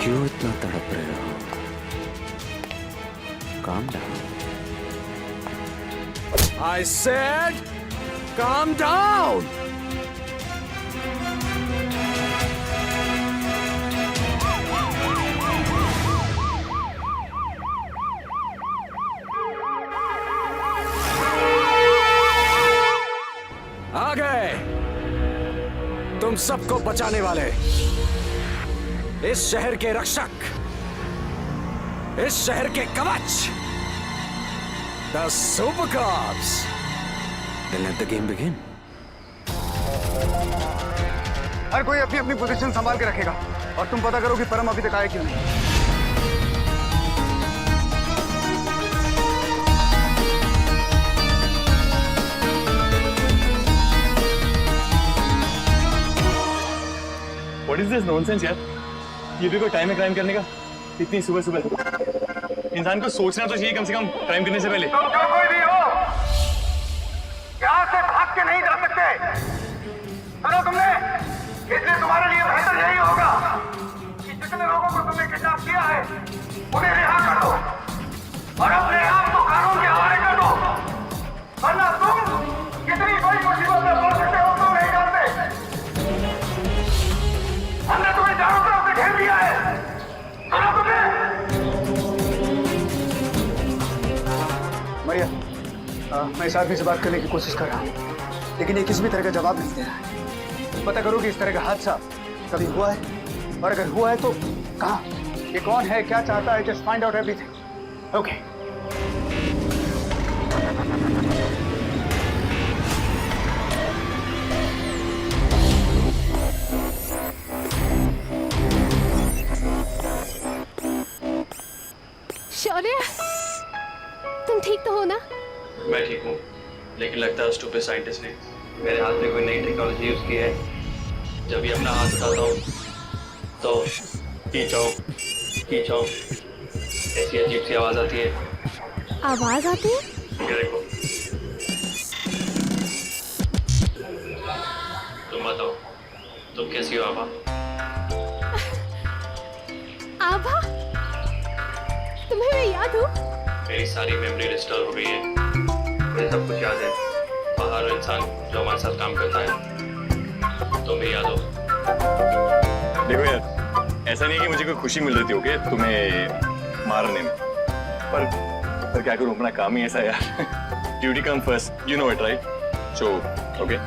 क्यों इतना तड़प रहे हो? Calm down. I said, calm down. आ गए तुम सबको बचाने वाले, इस शहर के रक्षक, इस शहर के कवच, the super cops. Then let the game begin. हर कोई अपनी अपनी पोजीशन संभाल के रखेगा और तुम पता करो कि परम अभी तक आया क्यों नहीं। What is this nonsense यार? ये भी कोई टाइम है क्राइम करने का? इतनी सुबह सुबह इंसान को सोचना तो चाहिए कम से कम क्राइम करने से पहले। तुम जो कोई भी हो, यहाँ से भाग के नहीं जा सकते। सुनो तुमने, इसलिए तुम्हारे लिए बेहतर यही होगा कि जितने लोगों को तुमने किडनैप किया है, उन्हें रिहा कर दो और अपने आप को कानून के हवाले कर दो, वरना तुम कितनी बड़ी मुसीबत में पड़ सकते हो तुम नहीं जानते। हमने तुम्हें चारों तरफ से घेर लिया है। सुनो तुमने। मरिया, मैं इस आदमी से बात करने की कोशिश कर रहा हूँ, लेकिन ये किसी भी तरह का जवाब नहीं दे रहा है। पता करो कि इस तरह का हादसा कभी हुआ है, और अगर हुआ है तो कहाँ, ये कौन है, क्या चाहता है। Just find out everything. Okay. Shaurya, तुम ठीक तो हो ना? मैं ठीक हूँ, लेकिन लगता है स्टूपिड साइंटिस्ट ने मेरे हाथ में कोई नई टेक्नोलॉजी यूज की है। जब भी अपना हाथ उठाता हूँ तो कीचाओ ऐसी अजीब सी आवाज आती है। आवाज आती है? ये देखो, तुम बताओ, तुम कैसी हो आभा? आभा? तुम्हें मैं याद हूँ? मेरी सारी मेमोरी रिस्टोर हो गई है, मुझे सब कुछ याद है। बाहर इंसान जो हमारे साथ काम करता है, तुम भी याद हो। देखो यार, ऐसा नहीं है कि मुझे कोई खुशी मिल रही थी ओके तुम्हें मारने में, पर क्या करूं, अपना काम ही ऐसा है यार। Duty come first, you know it right? So okay.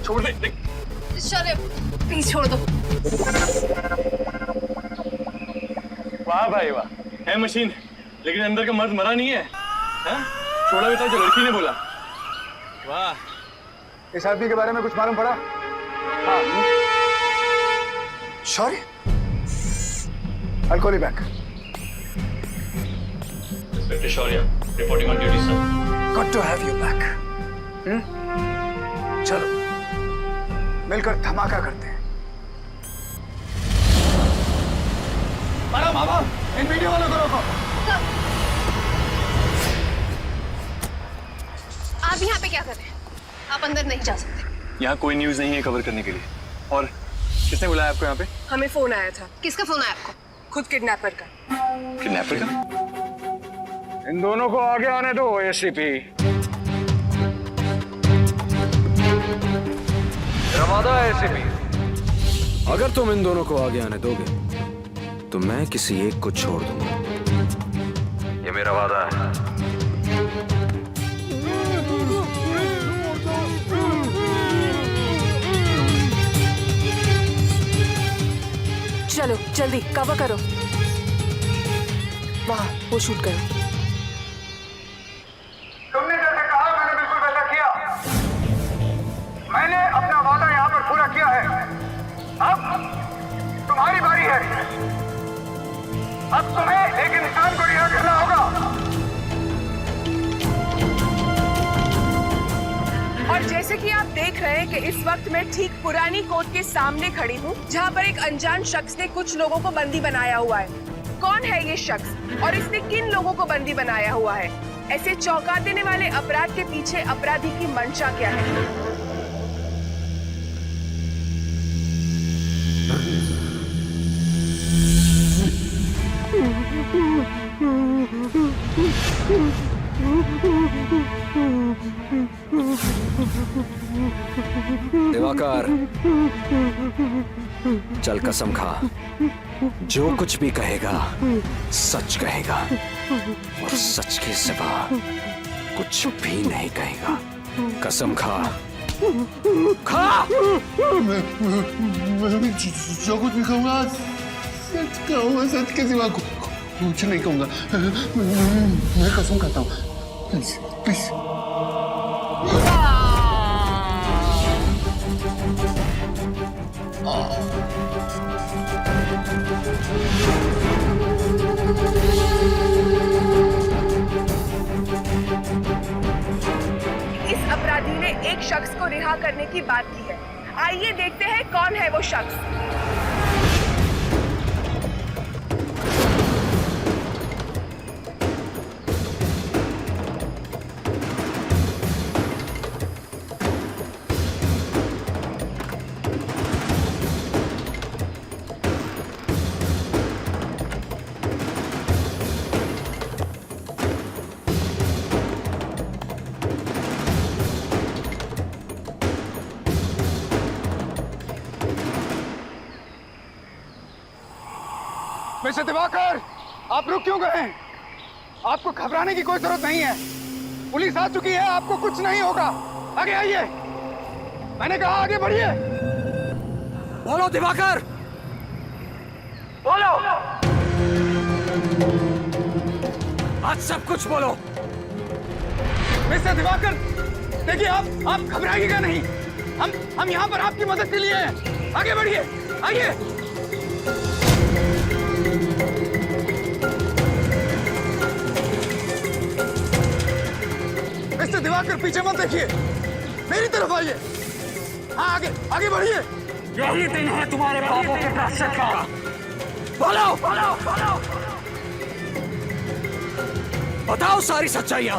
छोड़ दे। शौर्य, प्लीज छोड़ दो। वाह भाई वाह, है मशीन, लेकिन अंदर का मर्द मरा नहीं है। छोड़ा भी था जो लड़की ने बोला। वाह। इस आदमी के बारे में कुछ मालूम पड़ा? हाँ। शौर्य, I'll call you back. Inspector Shaurya, reporting on duty, sir. Good to have you back. चलो मिलकर धमाका करते हैं। मैडम बाबा, इन वीडियो वालों को रोको। आप यहाँ पे क्या कर रहे हैं? आप अंदर नहीं जा सकते। यहाँ कोई न्यूज़ नहीं है कवर करने के लिए। और किसने बुलाया आपको यहाँ पे? हमें फोन आया था, किसका फोन आया आपको? खुद किडनैपर का। किडनैपर का? इन दोनों को आगे आने दो एसीपी। रवादा है एसीपी। अगर तुम इन दोनों को आगे आने दोगे तो मैं किसी एक को छोड़ दूंगा। ये मेरा वादा है। चलो जल्दी कवर करो। वहाँ वो शूट करो। तुमने जैसे कहा मैंने बिल्कुल वैसा किया। मैंने अपना वादा यहाँ पर पूरा किया है। अब तुम्हारी बारी है। अब तुम्हें एक इंसान को रिहा करना होगा। और जैसे कि आप देख रहे हैं कि इस वक्त मैं ठीक पुरानी कोर्ट के सामने खड़ी हूँ, जहाँ पर एक अनजान शख्स ने कुछ लोगों को बंदी बनाया हुआ है। कौन है ये शख्स और इसने किन लोगों को बंदी बनाया हुआ है? ऐसे चौंका देने वाले अपराध के पीछे अपराधी की मंशा क्या है? दिवाकर, चल कसम खा, जो कुछ भी कहेगा सच कहेगा और सच के सिवा कुछ भी नहीं कहेगा। कसम खा, खा। मैं जो कुछ भी कहूँगा सच कहूँगा, सच के सिवा कुछ नहीं कहूँगा। मैं कसम खाता हूँ। Please please. इस अपराधी ने एक शख्स को रिहा करने की बात की है। आइए देखते हैं कौन है वो शख्स। मिस्टर दिवाकर, आप रुक क्यों गए? आपको घबराने की कोई जरूरत नहीं है। पुलिस आ चुकी है, आपको कुछ नहीं होगा। आगे आइए, मैंने कहा आगे बढ़िए। बोलो दिवाकर, बोलो। आज सब कुछ बोलो। मिस्टर दिवाकर, देखिए आप घबराइएगा नहीं। हम यहाँ पर आपकी मदद के लिए हैं। आगे बढ़िए, आइए। मिस्टर दिवाकर, पीछे मत देखिए, मेरी तरफ आइए। हाँ, आगे आगे बढ़िए। यही दिन है तुम्हारे बापों के प्राश्चित का। बोलो, बोलो, बोलो। बताओ सारी सच्चाइयां।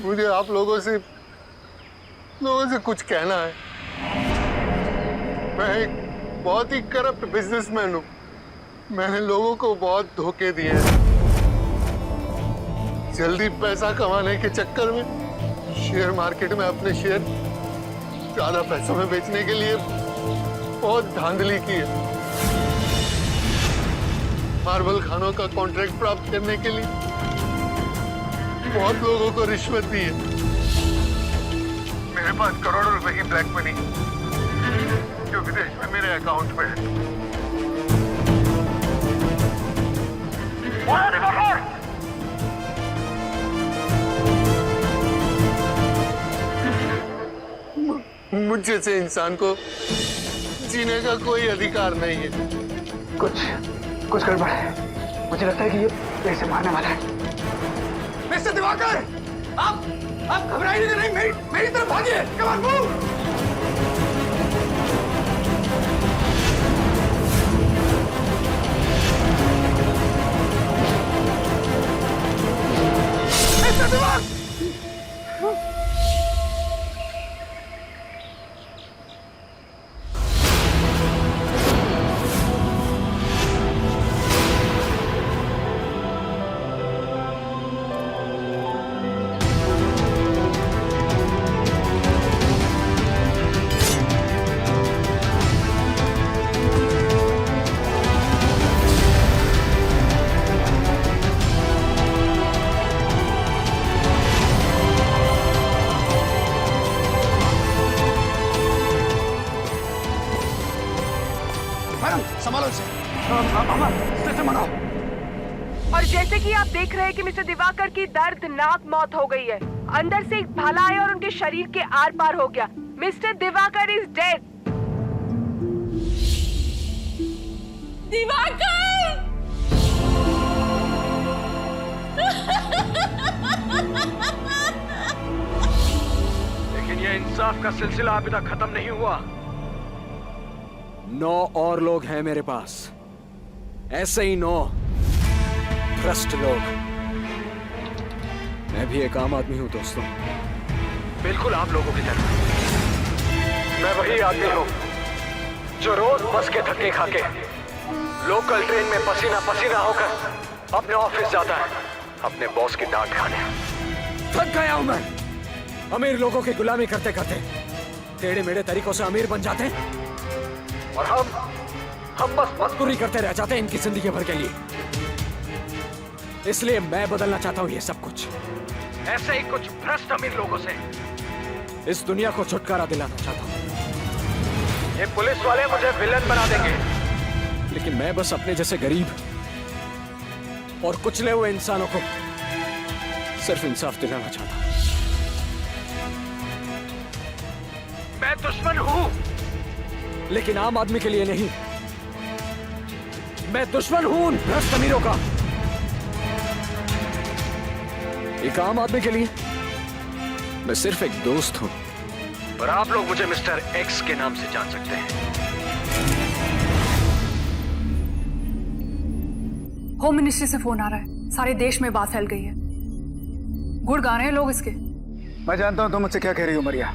मुझे आप लोगों से कुछ कहना है। मैं एक बहुत ही करप्ट बिजनेसमैन हूँ। मैंने लोगों को बहुत धोखे दिए हैं। जल्दी पैसा कमाने के चक्कर में शेयर मार्केट में अपने शेयर ज्यादा पैसों में बेचने के लिए बहुत धांधली की है। मार्बल खानों का कॉन्ट्रैक्ट प्राप्त करने के लिए बहुत लोगों को रिश्वत दी है। मेरे पास करोड़ों रुपए की ब्लैक मनी जो विदेश में मेरे अकाउंट में है। मुझ जैसे इंसान को जीने का कोई अधिकार नहीं है। कुछ गड़बड़ है। मुझे लगता है कि ये पैसे मारने वाला है। मिस्टर दिवाकर, आप घबराइए नहीं, मेरी तरफ भागिए। Come on move. Mister Diwakar, संभालो इसे। और जैसे कि आप देख रहे हैं कि मिस्टर दिवाकर की दर्दनाक मौत हो गई है। अंदर से एक भाला आया और उनके शरीर के आर पार हो गया। Mister Diwakar is dead. Diwakar! लेकिन ये इंसाफ का सिलसिला अभी तक खत्म नहीं हुआ। 9 और लोग हैं मेरे पास, ऐसे ही 9 भ्रष्ट लोग। मैं भी एक आम आदमी हूं दोस्तों, बिल्कुल आप लोगों की तरह। मैं वही आदमी हूं जो रोज बस के धक्के खाके लोकल ट्रेन में पसीना पसीना होकर अपने ऑफिस जाता है, अपने बॉस की डांट खाने। थक गया हूं मैं अमीर लोगों की गुलामी करते करते। टेढ़े मेढ़े तरीकों से अमीर बन जाते हैं और हम बस मजदूरी करते रह जाते हैं इनकी जिंदगी भर के लिए। इसलिए मैं बदलना चाहता हूं ये सब कुछ। ऐसे ही कुछ भ्रष्ट अमीर लोगों से इस दुनिया को छुटकारा दिलाना चाहता हूं। ये पुलिस वाले मुझे विलन बना देंगे, लेकिन मैं बस अपने जैसे गरीब और कुचले हुए इंसानों को सिर्फ इंसाफ दिलाना चाहता हूं। मैं दुश्मन हूं, लेकिन आम आदमी के लिए नहीं। मैं दुश्मन हूं उन भ्रष्ट अमीरों का। एक आम आदमी के लिए मैं सिर्फ एक दोस्त हूं, और आप लोग मुझे मिस्टर एक्स के नाम से जान सकते हैं। होम मिनिस्ट्री से फोन आ रहा है। सारे देश में बात फैल गई है। गुड़ गा रहे हैं लोग इसके। मैं जानता हूं तुम मुझसे क्या कह रही हो मरिया,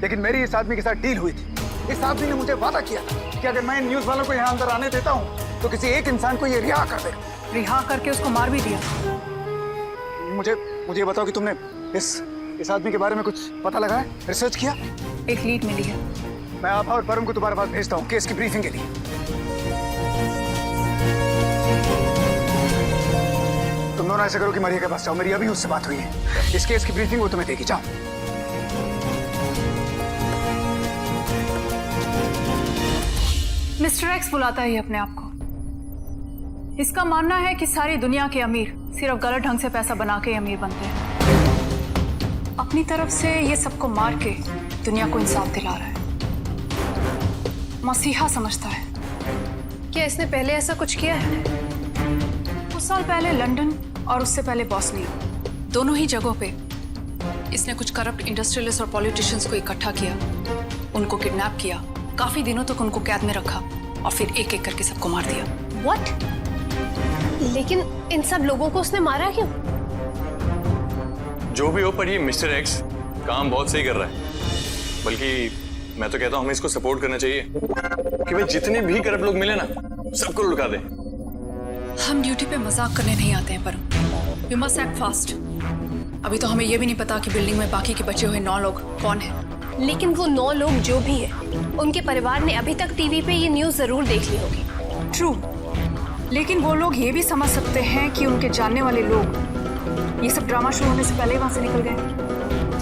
लेकिन मेरी इस आदमी के साथ डील हुई थी। इस आदमी ने मुझे वादा किया था कि अगर मैं न्यूज वालों को यहाँ अंदर आने देता हूँ तो किसी एक इंसान को ये रिहा कर देगा। रिहा करके उसको मार भी दिया। मुझे बताओ कि तुमने इस आदमी के बारे में कुछ पता लगा है, रिसर्च किया? एक लीड मिली है। मैं आभा और परम को तुम्हारे पास भेजता हूँ केस की ब्रीफिंग के लिए। तुम दोनों ऐसे करो कि मरिया के पास जाओ, मेरी अभी उससे बात हुई है। इस केस की ब्रीफिंग वो तुम्हें देगी, जाओ। मिस्टर एक्स बुलाता है अपने आप को। इसका मानना है कि सारी दुनिया के अमीर सिर्फ गलत ढंग से पैसा बना के अमीर बनते हैं। अपनी तरफ से ये सबको मार के दुनिया को इंसाफ दिला रहा है। मसीहा समझता है। क्या इसने पहले ऐसा कुछ किया है? कुछ साल पहले लंदन और उससे पहले बॉस्निया, दोनों ही जगहों पे इसने कुछ करप्ट इंडस्ट्रियलिस्ट और पॉलिटिशियंस को इकट्ठा किया, उनको किडनैप किया, काफी दिनों तक उनको कैद में रखा और फिर एक एक करके सबको मार दिया। What? लेकिन इन सब लोगों को उसने मारा क्यों? जो भी हो, पर ये मिस्टर एक्स काम बहुत सही कर रहा है। बल्कि मैं तो कहता हूं हमें इसको सपोर्ट करना चाहिए कि भाई जितने भी करप्ट लोग मिले ना, सबको लुटा दे। हम ड्यूटी पे मजाक करने नहीं आते हैं, पर वी मस्ट एक्ट फास्ट। अभी तो हमें ये भी नहीं पता कि बिल्डिंग में बाकी के बचे हुए 9 लोग कौन हैं। लेकिन वो 9 लोग जो भी है, उनके परिवार ने अभी तक टीवी पे ये न्यूज जरूर देख ली होगी। ट्रू, लेकिन वो लोग ये भी समझ सकते हैं कि उनके जानने वाले लोग ये सब ड्रामा शुरू होने से पहले वहां से निकल गए।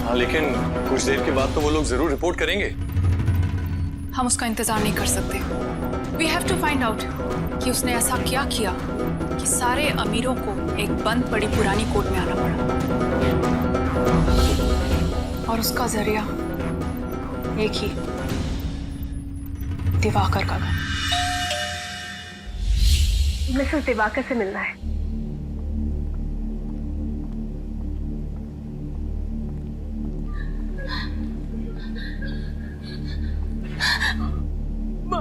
हाँ, लेकिन कुछ देर के बाद तो वो लोग जरूर रिपोर्ट करेंगे। हम उसका इंतजार नहीं कर सकते। We have to find out कि उसने ऐसा क्या किया कि सारे अमीरों को एक बंद पड़ी पुरानी कोर्ट में आना पड़ा, और उसका जरिया एक ही, दिवाकर का। मिसेस दिवाकर से मिलना है।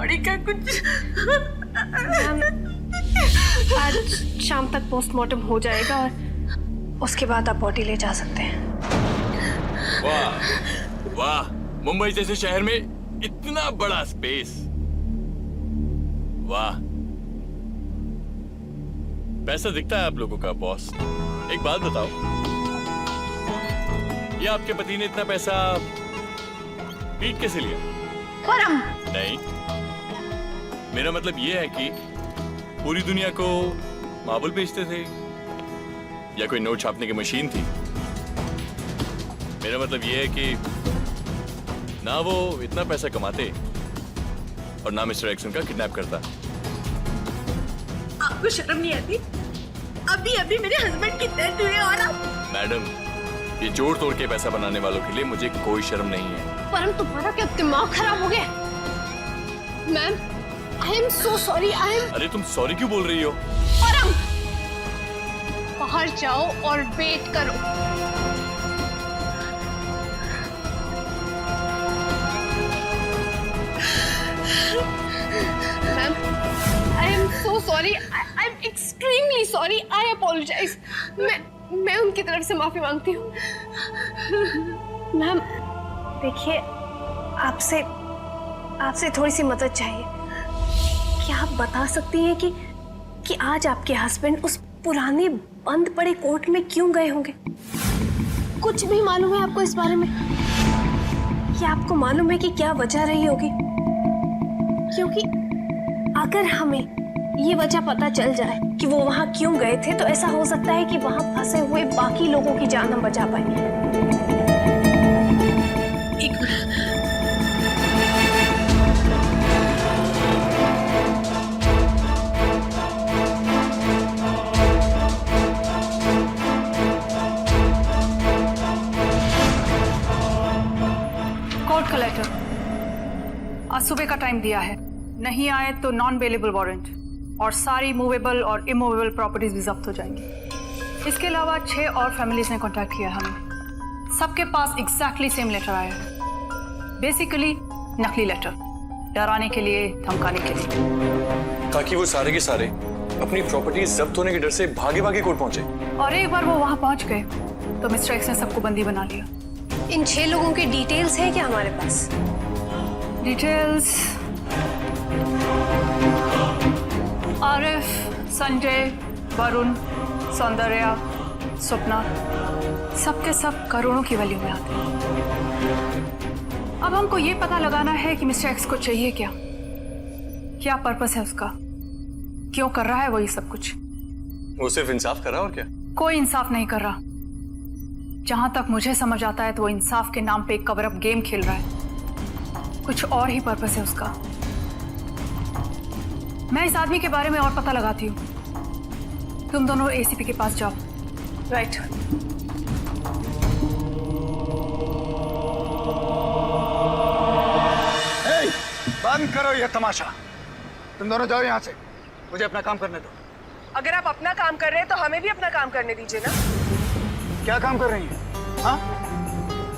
बॉडी का कुछ। आज शाम तक पोस्टमार्टम हो जाएगा और उसके बाद आप बॉडी ले जा सकते हैं। वाह वाह, मुंबई जैसे शहर में इतना बड़ा स्पेस, वाह। पैसा दिखता है आप लोगों का बॉस। एक बात बताओ, ये आपके पति ने इतना पैसा पीट कैसे लिया? परम, नहीं, मेरा मतलब ये है कि पूरी दुनिया को मार्बल बेचते थे या कोई नोट छापने की मशीन थी? मेरा मतलब ये है कि ना वो इतना पैसा कमाते और ना मिस्टर एक्स उनका किडनैप करता। आपको शर्म नहीं आती? अभी अभी मेरे हस्बैंड की डेथ हुई है और आप। मैडम, ये जोड़ तोड़ के पैसा बनाने वालों के लिए मुझे कोई शर्म नहीं है। परम तुम्हारा क्या दिमाग खराब हो गया? Ma'am, I am so sorry. अरे तुम सॉरी क्यों बोल रही हो? परम, बाहर जाओ और वेट करो। Ma'am, I am so sorry. I am extremely sorry. I apologise. मैं उनकी तरफ से माफी मांगती हूँ। मैम देखिए, आपसे थोड़ी सी मदद चाहिए। क्या आप बता सकती हैं कि आज आपके हस्बैंड उस पुराने बंद पड़े कोर्ट में क्यों गए होंगे? कुछ भी मालूम है आपको इस बारे में? क्या आपको मालूम है कि क्या वजह रही होगी? क्योंकि अगर हमें ये वजह पता चल जाए कि वो वहां क्यों गए थे, तो ऐसा हो सकता है कि वहां फंसे हुए बाकी लोगों की जान हम बचा पाएंगे। एक मिनट। कोर्ट का लेटर आज सुबह का टाइम दिया है, नहीं आए तो नॉन बेलेबल वारंट और सारी मूवेबल और इमूवेबल प्रॉपर्टीज भी जब्त हो जाएंगी। इसके अलावा 6 और फैमिलीज ने कांटेक्ट किया हमें। सबके पास एग्जैक्टली सेम लेटर आया है। बेसिकली नकली लेटर, डराने के लिए, धमकाने के लिए, ताकि वो सारे के सारे अपनी प्रॉपर्टीज जब्त होने के डर से भागे भागे कोर्ट पहुंचे। और एक बार वो वहां पहुंच गए तो मिस्टर एक्स ने सबको बंदी बना लिया। इन 6 लोगों के डिटेल्स हैं क्या हमारे पास? डिटेल्स आरिफ, संजय, वरुण, सौंदर्या, स्वप्ना, सबके सब करोड़ों की वैल्यू में आते हैं। अब हमको ये पता लगाना है कि मिस्टर एक्स को चाहिए क्या, क्या पर्पस है उसका, क्यों कर रहा है वो ये सब कुछ। वो सिर्फ इंसाफ कर रहा है और क्या? कोई इंसाफ नहीं कर रहा। जहां तक मुझे समझ आता है तो वो इंसाफ के नाम पे एक कवर अप गेम खेल रहा है। कुछ और ही पर्पस है उसका। मैं इस आदमी के बारे में और पता लगाती हूँ। तुम दोनों एसीपी के पास जाओ। राइट। बंद करो ये तमाशा। तुम दोनों जाओ यहाँ से, मुझे अपना काम करने दो। अगर आप अपना काम कर रहे हैं तो हमें भी अपना काम करने दीजिए ना। क्या काम कर रही हैं? हाँ,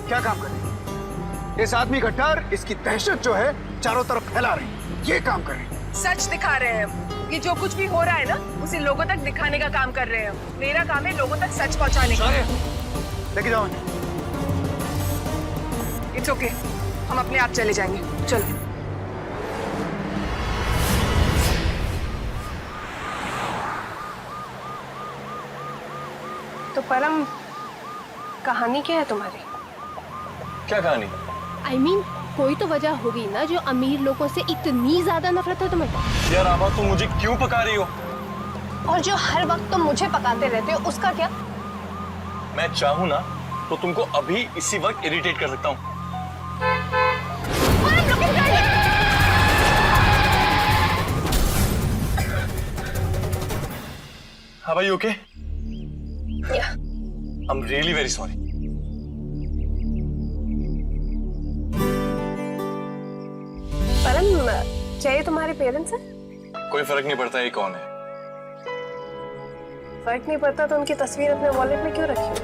क्या काम कर रही हैं? इस आदमी का डर, इसकी दहशत जो है चारों तरफ फैला रही है, ये काम कर रही है। सच दिखा रहे हैं हम। ये जो कुछ भी हो रहा है ना, उसे लोगों तक दिखाने का काम कर रहे हैं हम। मेरा काम है लोगों तक सच पहुंचाने का। लेके जाओ। इट्स ओके, हम अपने आप चले जाएंगे। चलो। तो परम, कहानी क्या है तुम्हारी? क्या कहानी? I mean, कोई तो वजह होगी ना जो अमीर लोगों से इतनी ज्यादा नफरत है तुम्हें। यार आभा, तुम मुझे क्यों पका रही हो? और जो हर वक्त तुम मुझे पकाते रहते हो, उसका क्या? मैं चाहूँ ना तो तुमको अभी इसी वक्त इरिटेट कर सकता हूँ। हाँ भाई, okay? I'm really very sorry. परम, चाहिए तुम्हारे पेरेंट्स हैं? कोई फर्क नहीं पड़ता ये कौन है। फर्क नहीं पड़ता तो उनकी तस्वीर अपने वॉलेट में क्यों रखी हो?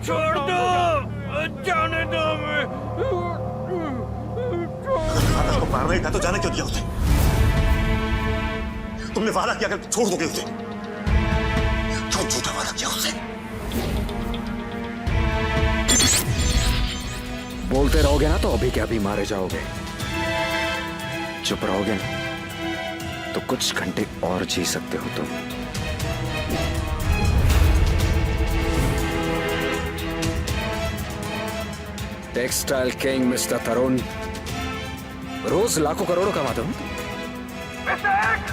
छोड़ दो, जाने दो मैं। फादर को मारना ही था तो जाने क्यों दिया उसे? तुमने वादा किया कि छोड़ दोगे उसे, क्यों झूठा वादा किया उसे? बोलते रहोगे ना तो अभी के अभी मारे जाओगे। चुप रहोगे ना तो कुछ घंटे और जी सकते हो तुम। टेक्सटाइल किंग मिस्टर तरुण रोज लाखों करोड़ों कमाता हूं। मिस्टर एक्स,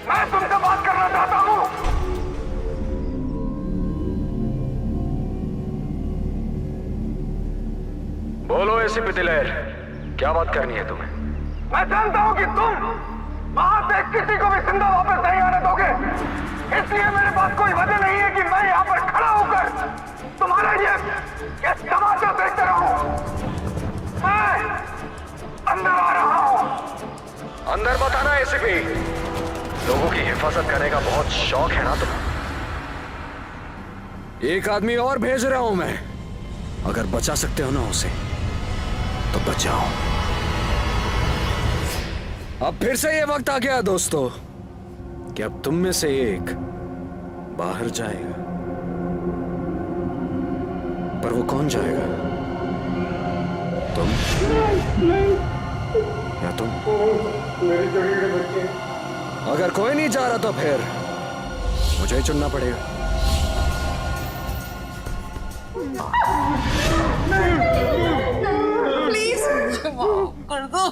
मैं तुमसे बात करना चाहता हूं। बोलो एसीपी दिलेर, क्या बात करनी है तुम्हें? मैं जानता हूं कि तुम वहां से किसी को भी जिंदा वापस नहीं आने दोगे, इसलिए मेरे पास कोई वजह नहीं है कि मैं यहाँ पर खड़ा होकर तुम्हारे ये तमाशा देखते रहूं। मैं अंदर आ रहा हूं। अंदर मत आना एसीपी, लोगों की हिफाजत करने का बहुत शौक है ना तुम्हें। एक आदमी और भेज रहा हूं मैं, अगर बचा सकते हो ना उसे तो बचाओ। अब फिर से ये वक्त आ गया दोस्तों कि अब तुम में से एक बाहर जाएगा, पर वो कौन जाएगा? तुम या तुम? अगर कोई नहीं जा रहा तो फिर मुझे ही चुनना पड़ेगा। प्लीज मुझे माफ कर दो।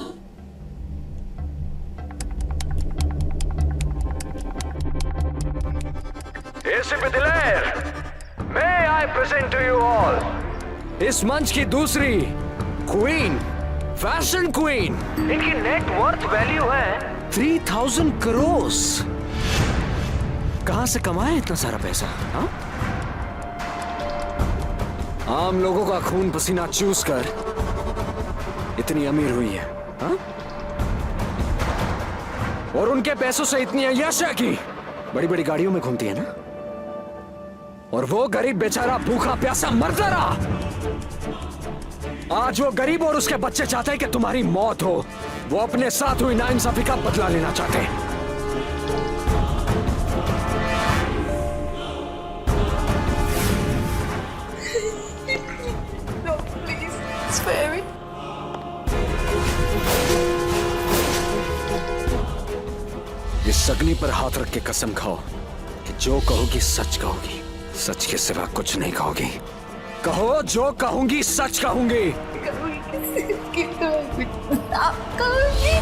एसीपी दिलेर, मे आई प्रेजेंट टू यू ऑल इस मंच की दूसरी क्वीन, फैशन क्वीन। इनकी नेट वर्थ वैल्यू है 3000 करोड़। कहां से कमाए इतना सारा पैसा? हा? आम लोगों का खून पसीना चूस कर इतनी अमीर हुई है हा? और उनके पैसों से इतनी यश है कि बड़ी बड़ी गाड़ियों में घूमती है ना, और वो गरीब बेचारा भूखा प्यासा मरता रहा। आज वो गरीब और उसके बच्चे चाहते हैं कि तुम्हारी मौत हो। वो अपने साथ हुई नाइंसाफी का बदला लेना चाहते हैं। No, please, spare me. इस अग्नि पर हाथ रख के कसम खाओ कि जो कहोगी सच कहोगी, सच के सिवा कुछ नहीं कहोगी। कहो जो कहूंगी सच कहूंगी। आप कहोगी।